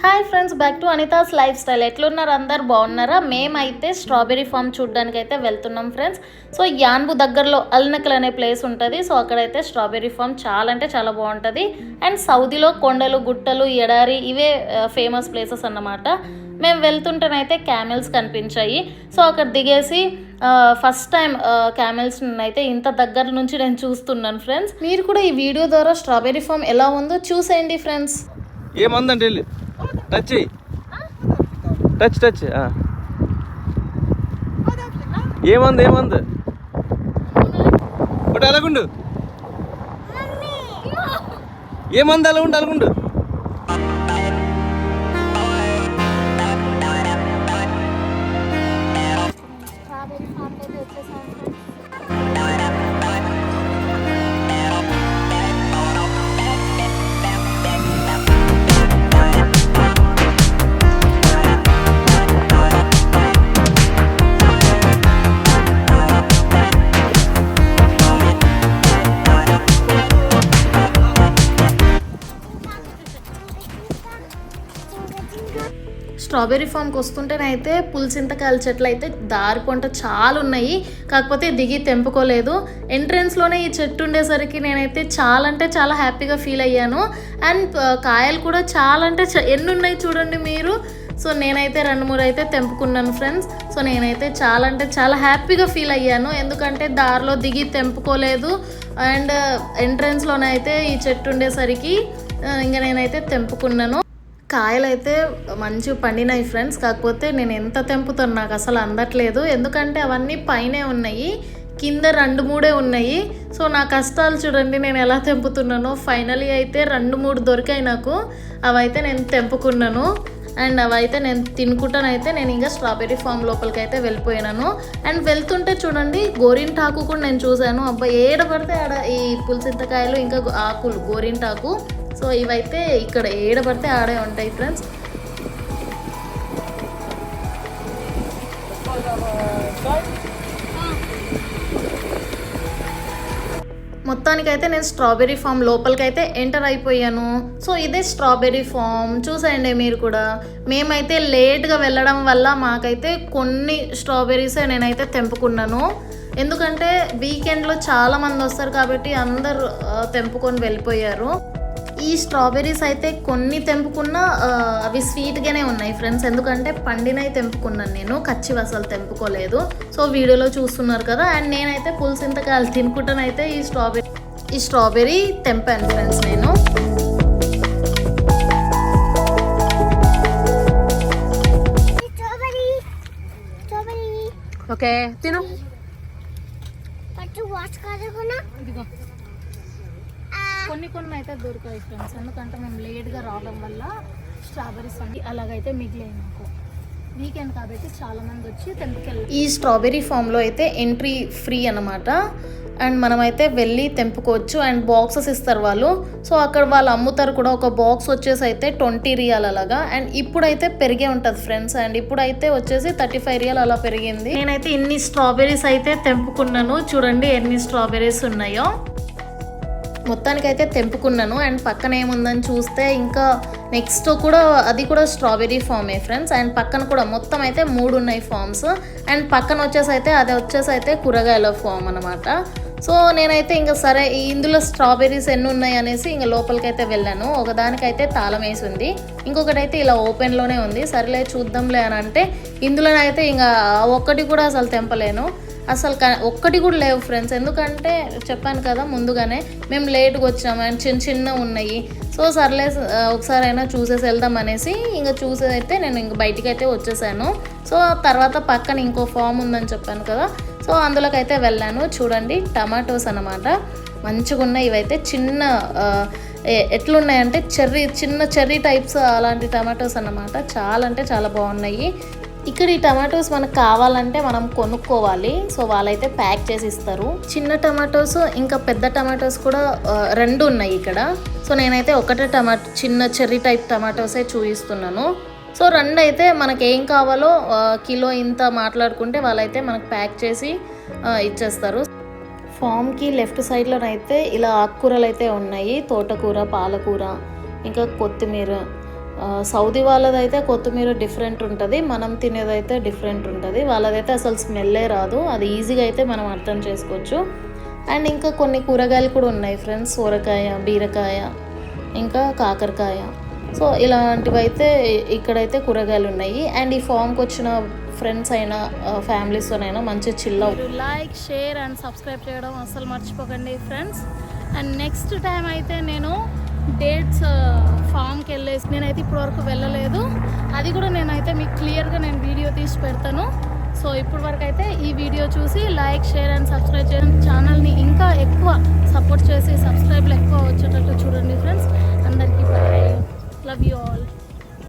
Hi friends, back to Anita's life style. ఎట్లున్నారు? అందరు బాగున్నారా? మేమైతే స్ట్రాబెర్రీ ఫామ్ చూడడానికి అయితే వెళ్తున్నాం ఫ్రెండ్స్. సో యాన్బు దగ్గరలో అల్నకల్ అనే ప్లేస్ ఉంటుంది. సో అక్కడైతే స్ట్రాబెర్రీ ఫామ్ చాలా అంటే చాలా బాగుంటుంది. అండ్ సౌదీలో కొండలు, గుట్టలు, ఎడారి ఇవే ఫేమస్ ప్లేసెస్ అన్నమాట. మేము వెళ్తుంటేనైతే క్యామెల్స్ కనిపించాయి. సో అక్కడ దిగేసి ఫస్ట్ టైం క్యామెల్స్ అయితే ఇంత దగ్గర నుంచి నేను చూస్తున్నాను ఫ్రెండ్స్. మీరు కూడా ఈ వీడియో ద్వారా స్ట్రాబెర్రీ ఫామ్ ఎలా ఉందో చూసేయండి ఫ్రెండ్స్. ఏమందంటే టచ్ టచ్ టచ్ ఏమంది ఒకటి అలాగుండు ఏమంది అలాగుండు స్ట్రాబెర్రీ ఫామ్కి వస్తుంటేనైతే పులిసింతకాయల చెట్లు అయితే దారి పొంట చాలా ఉన్నాయి. కాకపోతే దిగి తెంపుకోలేదు. ఎంట్రెన్స్లోనే ఈ చెట్టు ఉండేసరికి నేనైతే చాలా అంటే చాలా హ్యాపీగా ఫీల్ అయ్యాను. అండ్ కాయలు కూడా చాలా అంటే ఎన్ని ఉన్నాయి చూడండి మీరు. సో నేనైతే 2-3 అయితే తెంపుకున్నాను ఫ్రెండ్స్. సో నేనైతే చాలా అంటే చాలా హ్యాపీగా ఫీల్ అయ్యాను. ఎందుకంటే దారిలో దిగి తెంపుకోలేదు. అండ్ ఎంట్రెన్స్లోనే అయితే ఈ చెట్టు ఉండేసరికి ఇంకా నేనైతే తెంపుకున్నాను. కాయలు అయితే మంచిగా పండినాయి ఫ్రెండ్స్. కాకపోతే నేను ఎంత తెంపుతాను నాకు అసలు అందట్లేదు. ఎందుకంటే అవన్నీ పైనే ఉన్నాయి, కింద 2-3 ఉన్నాయి. సో నా కష్టాలు చూడండి, నేను ఎలా తెంపుతున్నానో. ఫైనలీ అయితే 2-3 దొరికాయి నాకు. అవైతే నేను తెంపుకున్నాను. అండ్ అవైతే నేను తినుకుంటానైతే నేను ఇంకా స్ట్రాబెర్రీ ఫామ్ లోపలికి అయితే వెళ్ళిపోయినాను. అండ్ వెళ్తుంటే చూడండి గోరింటాకు కూడా నేను చూశాను. అబ్బా ఏడ పడితే ఆడ ఈ పులిసింతకాయలు ఇంకా ఆకులు గోరింటాకు. సో ఇవైతే ఇక్కడ ఏడ పడితే ఆడే ఉంటాయి ఫ్రెండ్స్. మొత్తానికైతే నేను స్ట్రాబెర్రీ ఫామ్ లోపలికైతే ఎంటర్ అయిపోయాను. సో ఇదే స్ట్రాబెర్రీ ఫామ్ చూసేయండి మీరు కూడా. మేమైతే లేట్గా వెళ్ళడం వల్ల మాకైతే కొన్ని స్ట్రాబెర్రీసే నేనైతే తెంపుకున్నాను. ఎందుకంటే వీకెండ్లో చాలామంది వస్తారు కాబట్టి అందరు తెంపుకొని వెళ్ళిపోయారు. ఈ స్ట్రాబెర్రీస్ అయితే కొన్ని తెంపుకున్నా అవి స్వీట్గానే ఉన్నాయి ఫ్రెండ్స్. ఎందుకంటే పండినవి తెంపుకున్నాను నేను, కచ్చివి అసలు తెంపుకోలేదు. సో వీడియోలో చూస్తున్నారు కదా. అండ్ నేనైతే పులిసింతకాయలు తినుకుంటానైతే ఈ స్ట్రాబెర్రీ తెంపాను ఫ్రెండ్స్ నేను. ఓకే తిను. కొన్ని అయితే దొరికాయి ఫ్రెండ్స్. ఎందుకంటే మేము లేట్గా రావడం వల్ల స్ట్రాబెర్రీస్ అన్ని అలాగైతే మిగిలాయి నాకు. వీకెండ్ కాబట్టి చాలామంది వచ్చి తెంపుకెళ్ళి. ఈ స్ట్రాబెర్రీ ఫామ్లో అయితే ఎంట్రీ ఫ్రీ అన్నమాట. అండ్ మనమైతే వెళ్ళి తెంపుకోవచ్చు. అండ్ బాక్సెస్ ఇస్తారు వాళ్ళు. సో అక్కడ వాళ్ళు అమ్ముతారు కూడా. ఒక బాక్స్ వచ్చేసి అయితే 20 రియాల్ అలాగా. అండ్ ఇప్పుడైతే పెరిగే ఉంటుంది ఫ్రెండ్స్. అండ్ ఇప్పుడైతే వచ్చేసి 35 రియాల్ అలా పెరిగింది. నేనైతే ఇన్ని స్ట్రాబెర్రీస్ అయితే తెంపుకున్నాను. చూడండి ఎన్ని స్ట్రాబెర్రీస్ ఉన్నాయో. మొత్తానికైతే తెంపుకున్నాను. అండ్ పక్కన ఏముందని చూస్తే ఇంకా నెక్స్ట్ కూడా అది కూడా స్ట్రాబెర్రీ ఫామే ఫ్రెండ్స్. అండ్ పక్కన కూడా మొత్తం అయితే 3 ఉన్నాయి ఫామ్స్. అండ్ పక్కన వచ్చేసి అయితే కూరగాయల ఫామ్ అనమాట. సో నేనైతే ఇంకా సరే ఇందులో స్ట్రాబెర్రీస్ ఎన్ని ఉన్నాయి అనేసి ఇంకా లోపలికైతే వెళ్ళాను. ఒకదానికైతే తాళం వేసి ఉంది, ఇంకొకటైతే ఇలా ఓపెన్లోనే ఉంది. సరేలే చూద్దాంలే అని అంటే ఇందులోనైతే ఇంకా ఒక్కటి కూడా అసలు తెంపలేను. అసలు ఒక్కటి కూడా లేవు ఫ్రెండ్స్. ఎందుకంటే చెప్పాను కదా ముందుగానే మేము లేట్గా వచ్చాము. అండ్ చిన్న ఉన్నాయి. సో సర్లే ఒకసారి అయినా చూసేసి వెళ్దాం అనేసి ఇంకా చూసేదైతే నేను ఇంక బయటికి అయితే వచ్చేసాను. సో తర్వాత పక్కన ఇంకో ఫామ్ ఉందని చెప్పాను కదా. సో అందులోకైతే వెళ్ళాను. చూడండి టమాటోస్ అన్నమాట. మంచిగా ఉన్నాయి. ఇవైతే చిన్న ఎట్లున్నాయంటే చిన్న చెర్రీ టైప్స్ అలాంటి టమాటోస్ అన్నమాట. చాలా అంటే చాలా బాగున్నాయి. ఇక్కడ ఈ టమాటోస్ మనకు కావాలంటే మనం కొనుక్కోవాలి. సో వాళ్ళైతే ప్యాక్ చేసి ఇస్తారు. చిన్న టమాటోస్ ఇంకా పెద్ద టమాటోస్ కూడా 2 ఉన్నాయి ఇక్కడ. సో నేనైతే ఒకటే చిన్న చెర్రీ టైప్ టమాటోసే చూపిస్తున్నాను. సో 2 అయితే మనకి ఏం కావాలో కిలో ఇంత మాట్లాడుకుంటే వాళ్ళైతే మనకు ప్యాక్ చేసి ఇచ్చేస్తారు. ఫామ్కి లెఫ్ట్ సైడ్లోనైతే ఇలా ఆకుకూరలు అయితే ఉన్నాయి. తోటకూర, పాలకూర, ఇంకా కొత్తిమీర, సౌదీ వాళ్ళదైతే కొత్తిమీర డిఫరెంట్ ఉంటుంది, మనం తినేదైతే డిఫరెంట్ ఉంటుంది. వాళ్ళదైతే అసలు స్మెల్లే రాదు, అది ఈజీగా అయితే మనం అర్థం చేసుకోవచ్చు. అండ్ ఇంకా కొన్ని కూరగాయలు కూడా ఉన్నాయి ఫ్రెండ్స్, సొరకాయ, బీరకాయ, ఇంకా కాకరకాయ. సో ఇలాంటివి అయితే ఇక్కడైతే కూరగాయలు ఉన్నాయి. అండ్ ఈ ఫామ్కి వచ్చిన ఫ్రెండ్స్ అయినా ఫ్యామిలీస్తోనైనా మంచి చిల్ అవుతుంది. లైక్, షేర్ అండ్ సబ్స్క్రైబ్ చేయడం అసలు మర్చిపోకండి ఫ్రెండ్స్. అండ్ నెక్స్ట్ టైం అయితే నేను డేట్స్ ఫామ్కి వెళ్ళేసి, నేనైతే ఇప్పటివరకు వెళ్ళలేదు, అది కూడా నేనైతే మీకు క్లియర్గా నేను వీడియో తీసి పెడతాను. సో ఇప్పటి వరకు అయితే ఈ వీడియో చూసి లైక్, షేర్ అండ్ సబ్స్క్రైబ్ చేయడం, ఛానల్ని ఇంకా ఎక్కువ సపోర్ట్ చేసి సబ్స్క్రైబ్లు ఎక్కువ వచ్చేటట్టు చూడండి ఫ్రెండ్స్. అందరికీ బాయ్, లవ్ యూ ఆల్.